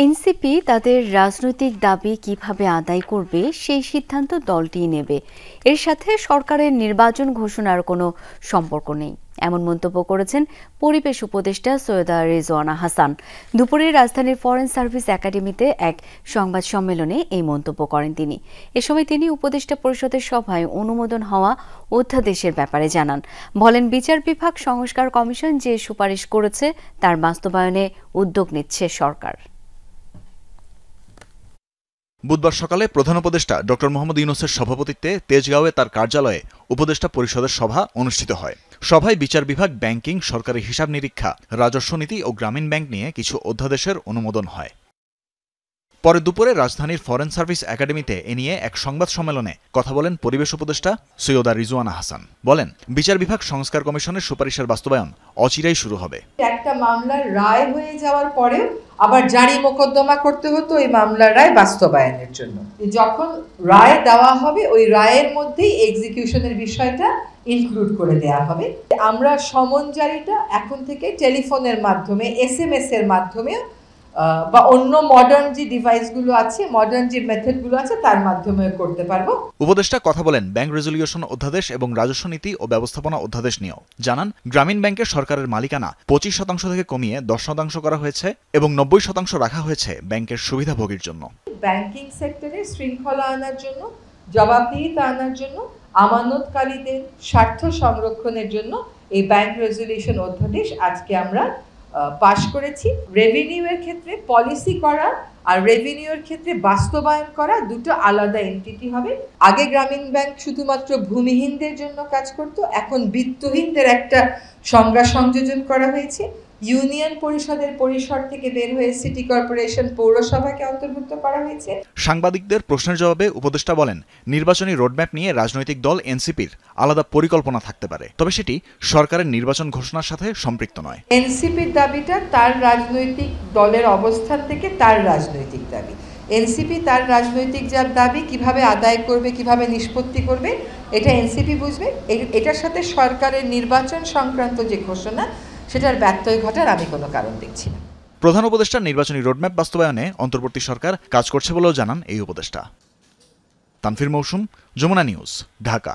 NCP তাদের রাজনৈতিক দাবি কিভাবে আদায় করবে সেই সিদ্ধান্ত দলটিই নেবে। এর সাথে সরকারের নির্বাচন ঘোষণার কোনো সম্পর্ক নেই, এমন মন্তব্য করেছেন পরিবেশ উপদেষ্টা সৈয়দা রিজওয়ানা হাসান। দুপুরে রাজধানীর ফরেন সার্ভিস একাডেমিতে এক সংবাদ সম্মেলনে এই মন্তব্য করেন তিনি। এ সময় তিনি উপদেষ্টা পরিষদের সভায় অনুমোদন হওয়া অধ্যাদেশের ব্যাপারে জানান। বলেন, বিচার বিভাগ সংস্কার কমিশন যে সুপারিশ করেছে তার বাস্তবায়নে উদ্যোগ নিচ্ছে সরকার। বুধবার সকালে প্রধান উপদেষ্টা ড. মোহাম্মদ ইউনূসের সভাপতিত্বে তেজগাঁওয়ে তার কার্যালয়ে উপদেষ্টা পরিষদের সভা অনুষ্ঠিত হয়। সভায় বিচার বিভাগ, ব্যাংকিং, সরকারি হিসাব নিরীক্ষা, রাজস্ব নীতি ও গ্রামীণ ব্যাংক নিয়ে কিছু অধ্যাদেশের অনুমোদন হয়। পরে দুপুরে রাজধানীর ফরেন সার্ভিস একাডেমিতে এ নিয়ে এক সংবাদ সম্মেলনে কথা বলেন পরিবেশ উপদেষ্টা সৈয়দা রিজওয়ানা হাসান। বলেন, বিচার বিভাগ সংস্কার কমিশনের সুপারিশের বাস্তবায়ন অচিরেই শুরু হবে। একটা মামলার রায় হয়ে যাওয়ার পরে আবার জারি মোকদ্দমা করতে হতো এই মামলার রায় বাস্তবায়নের জন্য। যখন রায় দেওয়া হবে ওই রায়ের মধ্যেই এক্সিকিউশনের বিষয়টা ইনক্লুড করে দেওয়া হবে। আমরা সমন জারিটা এখন থেকে টেলিফোনের মাধ্যমে, SMS এর মাধ্যমে বা অন্য মডার্ন যে ডিভাইসগুলো আছে, মডার্ন যে মেথডগুলো আছে তার মাধ্যমে করতে পারবো। উপদেষ্টা কথা বলেন ব্যাংক রেজুলিউশন অধ্যাদেশ এবং রাজস্ব নীতি ও ব্যবস্থাপনা অধ্যাদেশ নিয়েও। জানান, গ্রামীণ ব্যাংকের সরকারের মালিকানা 25% থেকে কমিয়ে 10% করা হয়েছে এবং 90% রাখা হয়েছে ব্যাংকের সুবিধাভোগীর জন্য। ব্যাংকিং সেক্টরে শৃঙ্খলা আনার জন্য, জবাবদিহিতা আনার জন্য, আমানতকারীদের স্বার্থ সংরক্ষণের জন্য এই ব্যাংক রেজুলিউশন অধ্যাদেশ আজকে আমরা পাশ করেছি। রেভিনিউয়ের ক্ষেত্রে পলিসি করা আর রেভিনিউয়ের ক্ষেত্রে বাস্তবায়ন করা দুটো আলাদা এন্টিটি হবে। আগে গ্রামীণ ব্যাংক শুধুমাত্র ভূমিহীনদের জন্য কাজ করত, এখন বিত্তহীনদের একটা সংজ্ঞা সংযোজন করা হয়েছে। ইউনিয়ন পরিষদের পরিসর থেকে বের হয়ে সিটি কর্পোরেশন, পৌরসভাকে অন্তর্ভুক্ত করা হয়েছে। সাংবাদিকদের প্রশ্নের জবাবে উপদেষ্টা বলেন, নির্বাচনী রোডম্যাপ নিয়ে রাজনৈতিক দল এনসিপির আলাদা পরিকল্পনা থাকতে পারে, তবে সেটি সরকারের নির্বাচন ঘোষণার সাথে সম্পৃক্ত নয়। এনসিপির দাবিটা তার রাজনৈতিক দলের অবস্থান থেকে তার রাজনৈতিক দাবি। এনসিপি তার রাজনৈতিক যার দাবি কিভাবে আদায় করবে, কিভাবে নিষ্পত্তি করবে, এটা এনসিপি বুঝবে। এটার সাথে সরকারের নির্বাচন সংক্রান্ত যে ঘোষণা সেটার ব্যত্যয় ঘটার আমি কোনো কারণ দেখছি না। প্রধান উপদেষ্টার নির্বাচনী রোডম্যাপ বাস্তবায়নে অন্তর্বর্তী সরকার কাজ করছে বলেও জানান এই উপদেষ্টা। তানফির মৌসুম, যমুনা নিউজ, ঢাকা।